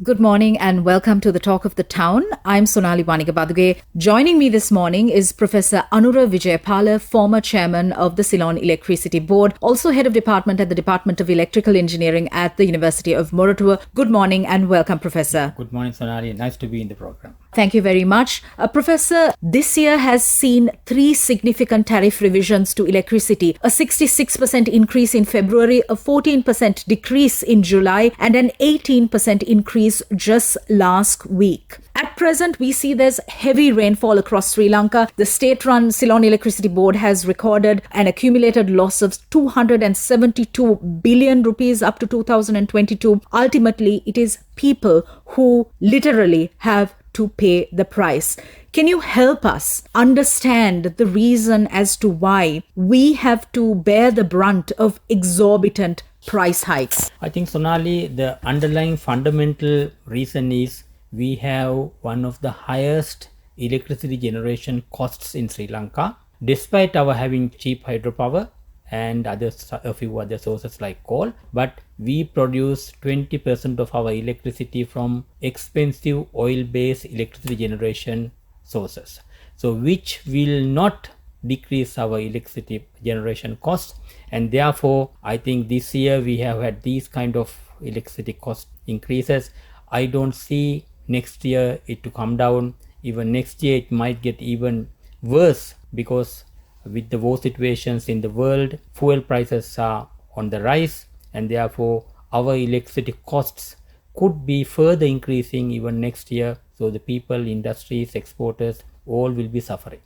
Good morning and welcome to the Talk of the Town. I'm Sonali Wanigabaduge. Joining me this morning is Professor Anura Wijayapala, former chairman of the Ceylon Electricity Board, also head of department at the Department of Electrical Engineering at the University of Moratuwa. Good morning and welcome, Professor. Good morning, Sonali. Nice to be in the program. Thank you very much. Professor, this year has seen 3 significant tariff revisions to electricity, a 66% increase in February, a 14% decrease in July, and an 18% increase just last week. At present, we see there's heavy rainfall across Sri Lanka. The state-run Ceylon Electricity Board has recorded an accumulated loss of 272 billion rupees up to 2022. Ultimately, it is people who literally have to pay the price. Can you help us understand the reason as to why we have to bear the brunt of exorbitant price hikes? I think, Sonali, the underlying fundamental reason is we have one of the highest electricity generation costs in Sri Lanka, despite our having cheap hydropower and a few other sources like coal, but we produce 20% of our electricity from expensive oil-based electricity generation sources, so which will not decrease our electricity generation costs, and therefore I think this year we have had these kind of electricity cost increases. I don't see next year it to come down. Even next year it might get even worse, because with the war situations in the world, fuel prices are on the rise, and therefore our electricity costs could be further increasing even next year. So the people, industries, exporters, all will be suffering.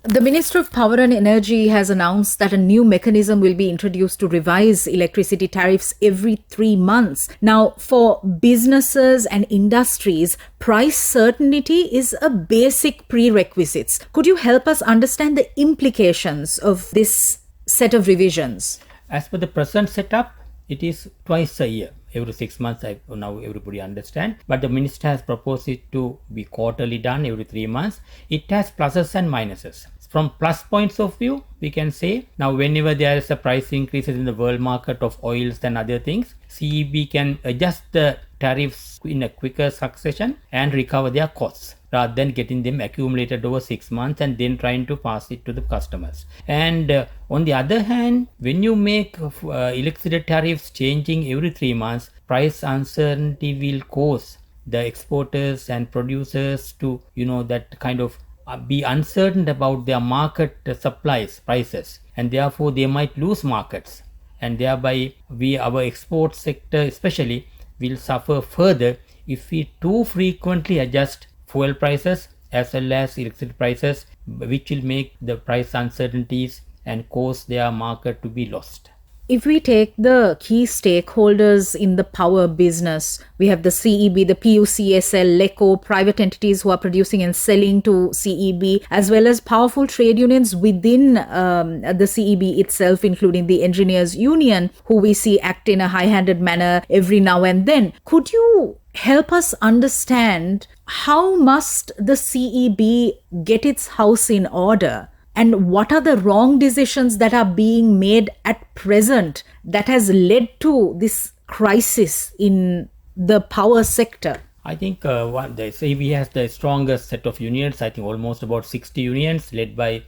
The Minister of Power and Energy has announced that a new mechanism will be introduced to revise electricity tariffs every 3 months. Now, for businesses and industries, price certainty is a basic prerequisite. Could you help us understand the implications of this set of revisions? As per the present setup, it is twice a year. Every 6 months, now everybody understand. But the minister has proposed it to be quarterly done every 3 months. It has pluses and minuses. From plus points of view, we can say now whenever there is a price increases in the world market of oils and other things, CEB can adjust the tariffs in a quicker succession and recover their costs, rather than getting them accumulated over 6 months and then trying to pass it to the customers. And on the other hand, when you make electricity tariffs changing every 3 months, price uncertainty will cause the exporters and producers to, that kind of be uncertain about their market supplies prices, and therefore they might lose markets, and thereby our export sector especially will suffer further if we too frequently adjust fuel prices as well as electricity prices, which will make the price uncertainties and cause their market to be lost. If we take the key stakeholders in the power business, we have the CEB, the PUCSL, LECO, private entities who are producing and selling to CEB, as well as powerful trade unions within the CEB itself, including the Engineers Union, who we see act in a high-handed manner every now and then. Could you help us understand how must the CEB get its house in order? And what are the wrong decisions that are being made at present that has led to this crisis in the power sector? I think the CEB has the strongest set of unions. I think almost about 60 unions led by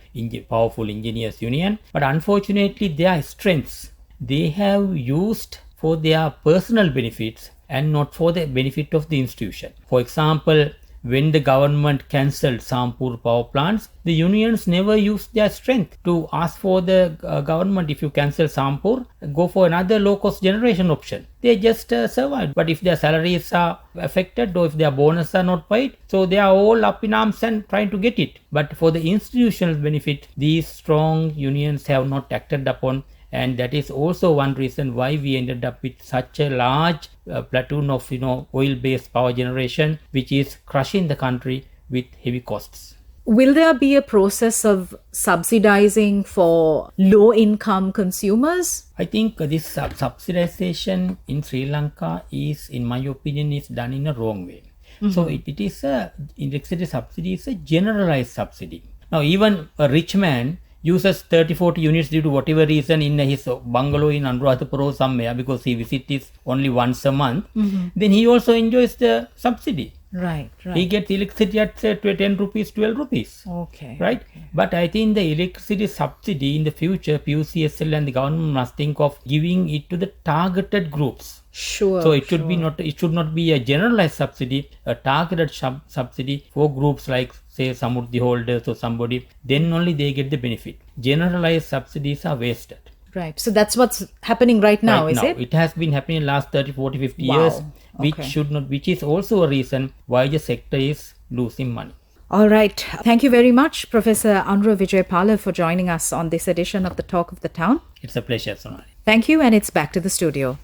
powerful Engineers Union. But unfortunately, their strengths, they have used for their personal benefits and not for the benefit of the institution. For example, when the government cancelled Sampur power plants, the unions never used their strength to ask for the government, if you cancel Sampur, go for another low-cost generation option. They just survived. But if their salaries are affected or if their bonuses are not paid, so they are all up in arms and trying to get it. But for the institutional benefit, these strong unions have not acted upon. And that is also one reason why we ended up with such a large platoon of oil-based power generation, which is crushing the country with heavy costs. Will there be a process of subsidizing for low-income consumers? I think this subsidization in Sri Lanka is, in my opinion, is done in a wrong way. Mm-hmm. So it is electricity subsidy is a generalized subsidy. Now, even a rich man, uses 30-40 units due to whatever reason in his bungalow in Anuradhapura or somewhere because he visits it only once a month, then he also enjoys the subsidy. Right. He gets electricity at say 10 rupees, 12 rupees. Okay. Right? Okay. But I think the electricity subsidy in the future, PUCSL and the government must think of giving it to the targeted groups. Sure. So it should not be a generalized subsidy, a targeted subsidy for groups like say Samurdhi holders or somebody, then only they get the benefit. Generalized subsidies are wasted. Right. So that's what's happening right now, is it? It has been happening in the last 30, 40, 50 years, which is also a reason why the sector is losing money. All right. Thank you very much, Professor Anura Wijayapala, for joining us on this edition of the Talk of the Town. It's a pleasure, Sonali. Thank you, and it's back to the studio.